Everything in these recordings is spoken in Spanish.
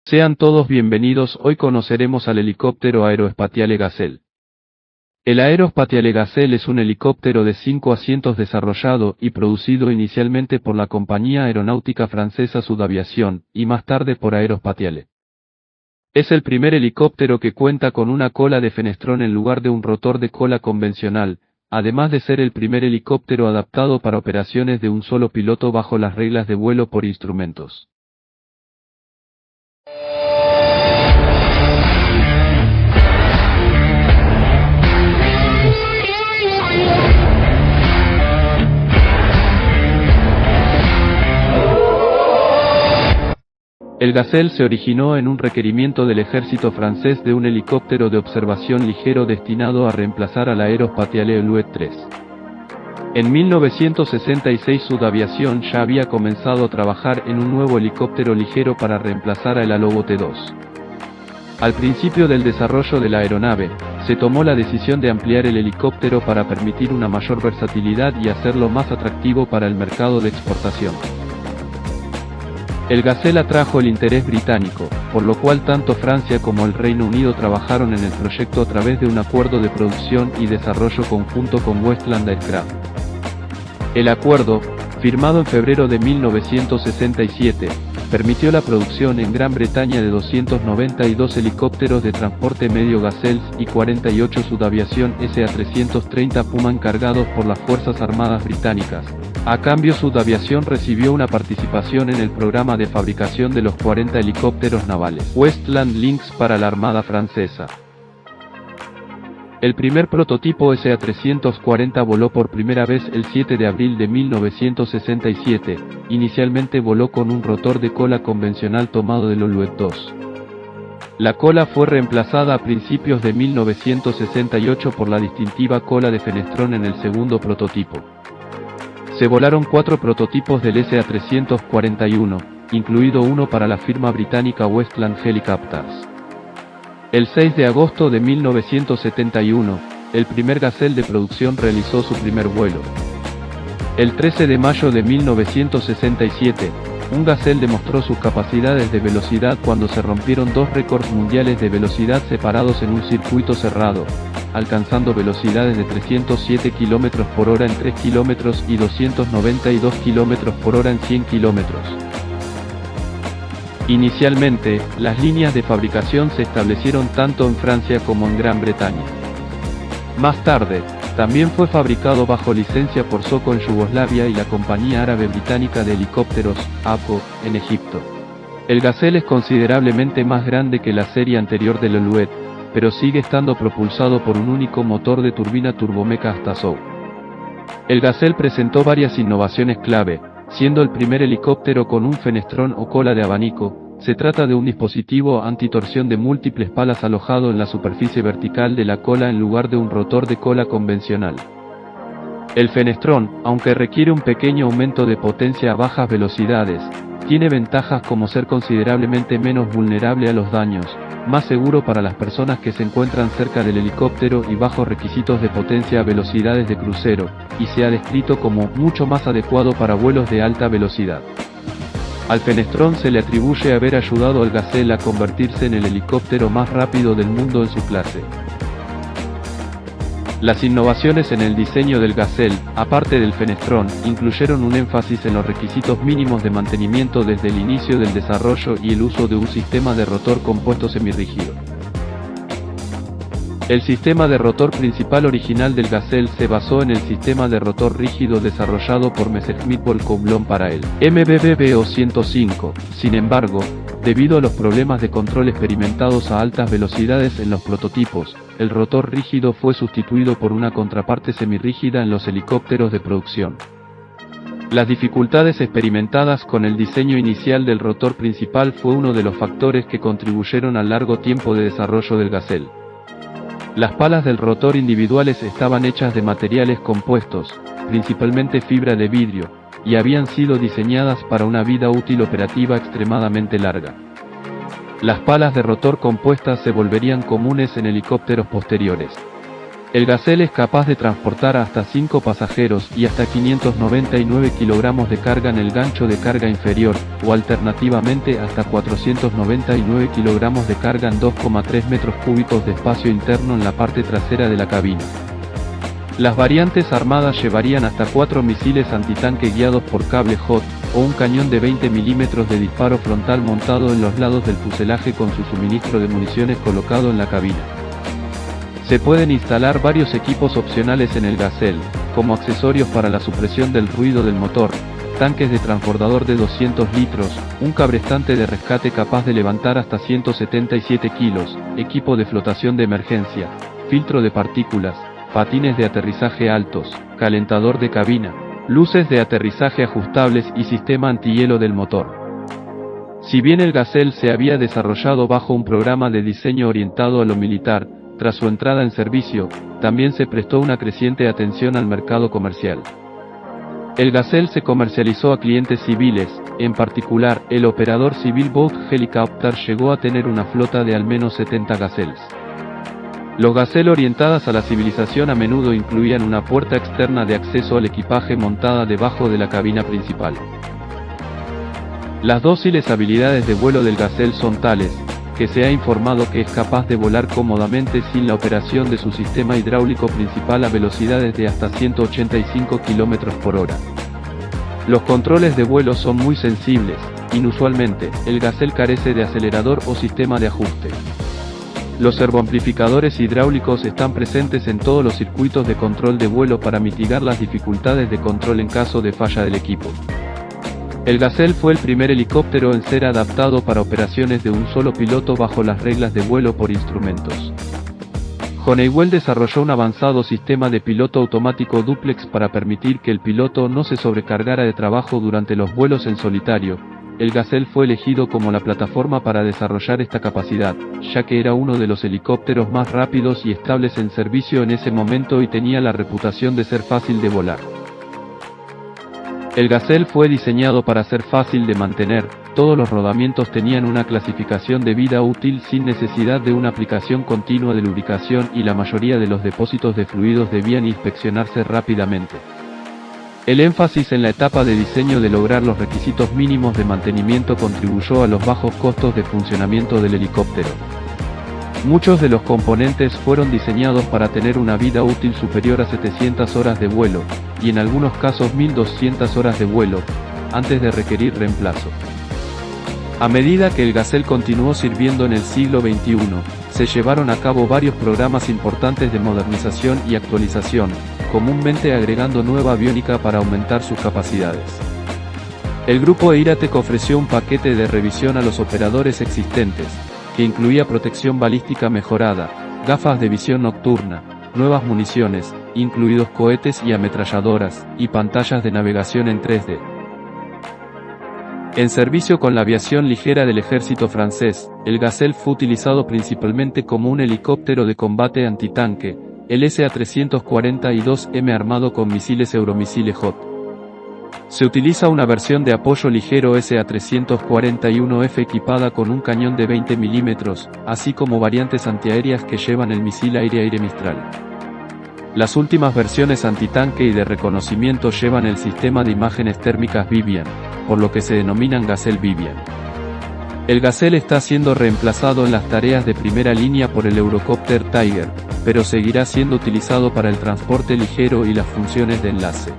Sean todos bienvenidos. Hoy conoceremos al helicóptero Aerospatiale Gazelle. El Aerospatiale Gazelle es un helicóptero de 5 asientos desarrollado y producido inicialmente por la compañía aeronáutica francesa Sudaviation, y más tarde por Aerospatiale. Es el primer helicóptero que cuenta con una cola de fenestrón en lugar de un rotor de cola convencional, además de ser el primer helicóptero adaptado para operaciones de un solo piloto bajo las reglas de vuelo por instrumentos. El Gazelle se originó en un requerimiento del ejército francés de un helicóptero de observación ligero destinado a reemplazar al Aerospatiale Alouette 3. En 1966 Sudaviation ya había comenzado a trabajar en un nuevo helicóptero ligero para reemplazar al Alouette 2. Al principio del desarrollo de la aeronave, se tomó la decisión de ampliar el helicóptero para permitir una mayor versatilidad y hacerlo más atractivo para el mercado de exportación. El Gazelle atrajo el interés británico, por lo cual tanto Francia como el Reino Unido trabajaron en el proyecto a través de un acuerdo de producción y desarrollo conjunto con Westland Aircraft. El acuerdo, firmado en febrero de 1967, permitió la producción en Gran Bretaña de 292 helicópteros de transporte medio Gazelles y 48 Sudaviation SA-330 Puma encargados por las Fuerzas Armadas Británicas. A cambio Sudaviation recibió una participación en el programa de fabricación de los 40 helicópteros navales Westland Lynx para la Armada Francesa. El primer prototipo SA-340 voló por primera vez el 7 de abril de 1967, inicialmente voló con un rotor de cola convencional tomado del Alouette 2. La cola fue reemplazada a principios de 1968 por la distintiva cola de fenestrón en el segundo prototipo. Se volaron 4 prototipos del SA-341, incluido uno para la firma británica Westland Helicopters. El 6 de agosto de 1971, el primer Gazelle de producción realizó su primer vuelo. El 13 de mayo de 1967, un Gazelle demostró sus capacidades de velocidad cuando se rompieron 2 récords mundiales de velocidad separados en un circuito cerrado, alcanzando velocidades de 307 km por hora en 3 km y 292 km por hora en 100 km. Inicialmente, las líneas de fabricación se establecieron tanto en Francia como en Gran Bretaña. Más tarde, también fue fabricado bajo licencia por Soko en Yugoslavia y la compañía árabe británica de helicópteros, ACO, en Egipto. El Gazelle es considerablemente más grande que la serie anterior del Alouette, pero sigue estando propulsado por un único motor de turbina turbomeca Stasov. El Gazelle presentó varias innovaciones clave, siendo el primer helicóptero con un fenestrón o cola de abanico. Se trata de un dispositivo antitorsión de múltiples palas alojado en la superficie vertical de la cola en lugar de un rotor de cola convencional. El fenestrón, aunque requiere un pequeño aumento de potencia a bajas velocidades, tiene ventajas como ser considerablemente menos vulnerable a los daños, más seguro para las personas que se encuentran cerca del helicóptero y bajos requisitos de potencia a velocidades de crucero, y se ha descrito como mucho más adecuado para vuelos de alta velocidad. Al fenestrón se le atribuye haber ayudado al Gazelle a convertirse en el helicóptero más rápido del mundo en su clase. Las innovaciones en el diseño del Gazelle, aparte del fenestrón, incluyeron un énfasis en los requisitos mínimos de mantenimiento desde el inicio del desarrollo y el uso de un sistema de rotor compuesto semirrígido. El sistema de rotor principal original del Gazelle se basó en el sistema de rotor rígido desarrollado por Messerschmitt Volkoblom para el MBB BO-105. Sin embargo, debido a los problemas de control experimentados a altas velocidades en los prototipos, el rotor rígido fue sustituido por una contraparte semirrígida en los helicópteros de producción. Las dificultades experimentadas con el diseño inicial del rotor principal fue uno de los factores que contribuyeron al largo tiempo de desarrollo del Gazelle. Las palas del rotor individuales estaban hechas de materiales compuestos, principalmente fibra de vidrio, y habían sido diseñadas para una vida útil operativa extremadamente larga. Las palas de rotor compuestas se volverían comunes en helicópteros posteriores. El Gazelle es capaz de transportar hasta 5 pasajeros y hasta 599 kilogramos de carga en el gancho de carga inferior, o alternativamente hasta 499 kilogramos de carga en 2,3 metros cúbicos de espacio interno en la parte trasera de la cabina. Las variantes armadas llevarían hasta 4 misiles antitanque guiados por cable hot, o un cañón de 20 milímetros de disparo frontal montado en los lados del fuselaje con su suministro de municiones colocado en la cabina. Se pueden instalar varios equipos opcionales en el Gazelle, como accesorios para la supresión del ruido del motor, tanques de transbordador de 200 litros, un cabrestante de rescate capaz de levantar hasta 177 kilos, equipo de flotación de emergencia, filtro de partículas, patines de aterrizaje altos, calentador de cabina, luces de aterrizaje ajustables y sistema antihielo del motor. Si bien el Gazelle se había desarrollado bajo un programa de diseño orientado a lo militar, tras su entrada en servicio, también se prestó una creciente atención al mercado comercial. El Gazelle se comercializó a clientes civiles, en particular, el operador civil Boat Helicopter llegó a tener una flota de al menos 70 Gazelles. Los Gazelle orientadas a la civilización a menudo incluían una puerta externa de acceso al equipaje montada debajo de la cabina principal. Las dóciles habilidades de vuelo del Gazelle son tales, que se ha informado que es capaz de volar cómodamente sin la operación de su sistema hidráulico principal a velocidades de hasta 185 km por hora. Los controles de vuelo son muy sensibles, inusualmente, el Gazelle carece de acelerador o sistema de ajuste. Los servoamplificadores hidráulicos están presentes en todos los circuitos de control de vuelo para mitigar las dificultades de control en caso de falla del equipo. El Gazelle fue el primer helicóptero en ser adaptado para operaciones de un solo piloto bajo las reglas de vuelo por instrumentos. Honeywell desarrolló un avanzado sistema de piloto automático dúplex para permitir que el piloto no se sobrecargara de trabajo durante los vuelos en solitario. El Gazelle fue elegido como la plataforma para desarrollar esta capacidad, ya que era uno de los helicópteros más rápidos y estables en servicio en ese momento y tenía la reputación de ser fácil de volar. El Gazelle fue diseñado para ser fácil de mantener, todos los rodamientos tenían una clasificación de vida útil sin necesidad de una aplicación continua de lubricación y la mayoría de los depósitos de fluidos debían inspeccionarse rápidamente. El énfasis en la etapa de diseño de lograr los requisitos mínimos de mantenimiento contribuyó a los bajos costos de funcionamiento del helicóptero. Muchos de los componentes fueron diseñados para tener una vida útil superior a 700 horas de vuelo, y en algunos casos 1200 horas de vuelo, antes de requerir reemplazo. A medida que el Gazelle continuó sirviendo en el siglo XXI, se llevaron a cabo varios programas importantes de modernización y actualización, comúnmente agregando nueva aviónica para aumentar sus capacidades. El grupo Eiratec ofreció un paquete de revisión a los operadores existentes, que incluía protección balística mejorada, gafas de visión nocturna, nuevas municiones, incluidos cohetes y ametralladoras, y pantallas de navegación en 3D. En servicio con la aviación ligera del ejército francés, el Gazelle fue utilizado principalmente como un helicóptero de combate antitanque, el SA-342M armado con misiles Euromissile Hot. Se utiliza una versión de apoyo ligero SA-341F equipada con un cañón de 20 mm, así como variantes antiaéreas que llevan el misil aire-aire Mistral. Las últimas versiones antitanque y de reconocimiento llevan el sistema de imágenes térmicas Vivian, por lo que se denominan Gazelle Vivian. El Gazelle está siendo reemplazado en las tareas de primera línea por el Eurocopter Tiger, pero seguirá siendo utilizado para el transporte ligero y las funciones de enlace.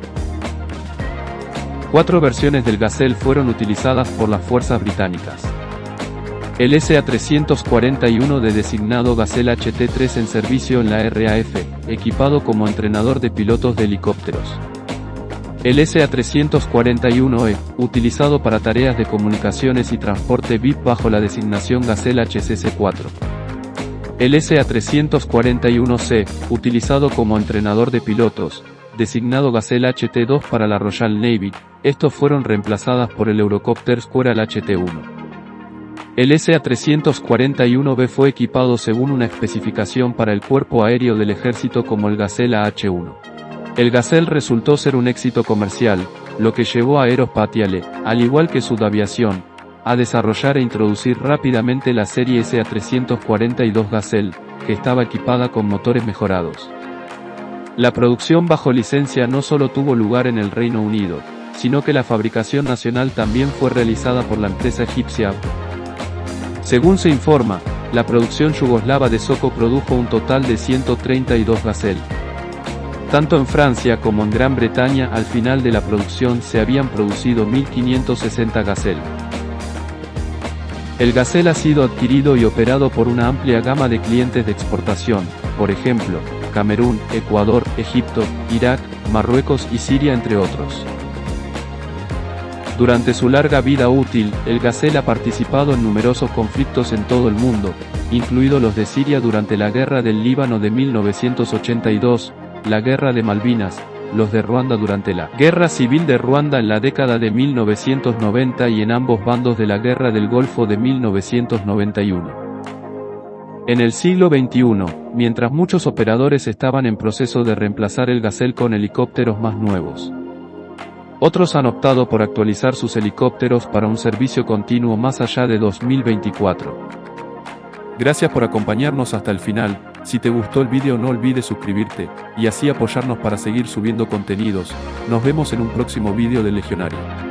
4 versiones del Gazelle fueron utilizadas por las fuerzas británicas. El SA-341 de designado Gazelle HT-3 en servicio en la RAF, equipado como entrenador de pilotos de helicópteros. El SA-341E, utilizado para tareas de comunicaciones y transporte VIP bajo la designación Gazelle HCC-4. El SA-341C, utilizado como entrenador de pilotos, designado Gazelle HT-2 para la Royal Navy, estos fueron reemplazadas por el Eurocopter Squirrel HT-1. El SA-341B fue equipado según una especificación para el cuerpo aéreo del ejército como el Gazelle AH-1. El Gazelle resultó ser un éxito comercial, lo que llevó a Aerospatiale, al igual que Sudaviación, a desarrollar e introducir rápidamente la serie SA-342 Gazelle, que estaba equipada con motores mejorados. La producción bajo licencia no solo tuvo lugar en el Reino Unido, sino que la fabricación nacional también fue realizada por la empresa egipcia. Según se informa, la producción yugoslava de Soko produjo un total de 132 Gazelle. Tanto en Francia como en Gran Bretaña al final de la producción se habían producido 1560 Gazelle. El Gazelle ha sido adquirido y operado por una amplia gama de clientes de exportación, por ejemplo, Camerún, Ecuador, Egipto, Irak, Marruecos y Siria entre otros. Durante su larga vida útil, el Gazelle ha participado en numerosos conflictos en todo el mundo, incluidos los de Siria durante la Guerra del Líbano de 1982, la Guerra de Malvinas, los de Ruanda durante la Guerra Civil de Ruanda en la década de 1990 y en ambos bandos de la Guerra del Golfo de 1991. En el siglo XXI, mientras muchos operadores estaban en proceso de reemplazar el Gazelle con helicópteros más nuevos, otros han optado por actualizar sus helicópteros para un servicio continuo más allá de 2024. Gracias por acompañarnos hasta el final. Si te gustó el vídeo no olvides suscribirte, y así apoyarnos para seguir subiendo contenidos. Nos vemos en un próximo vídeo de Legionario.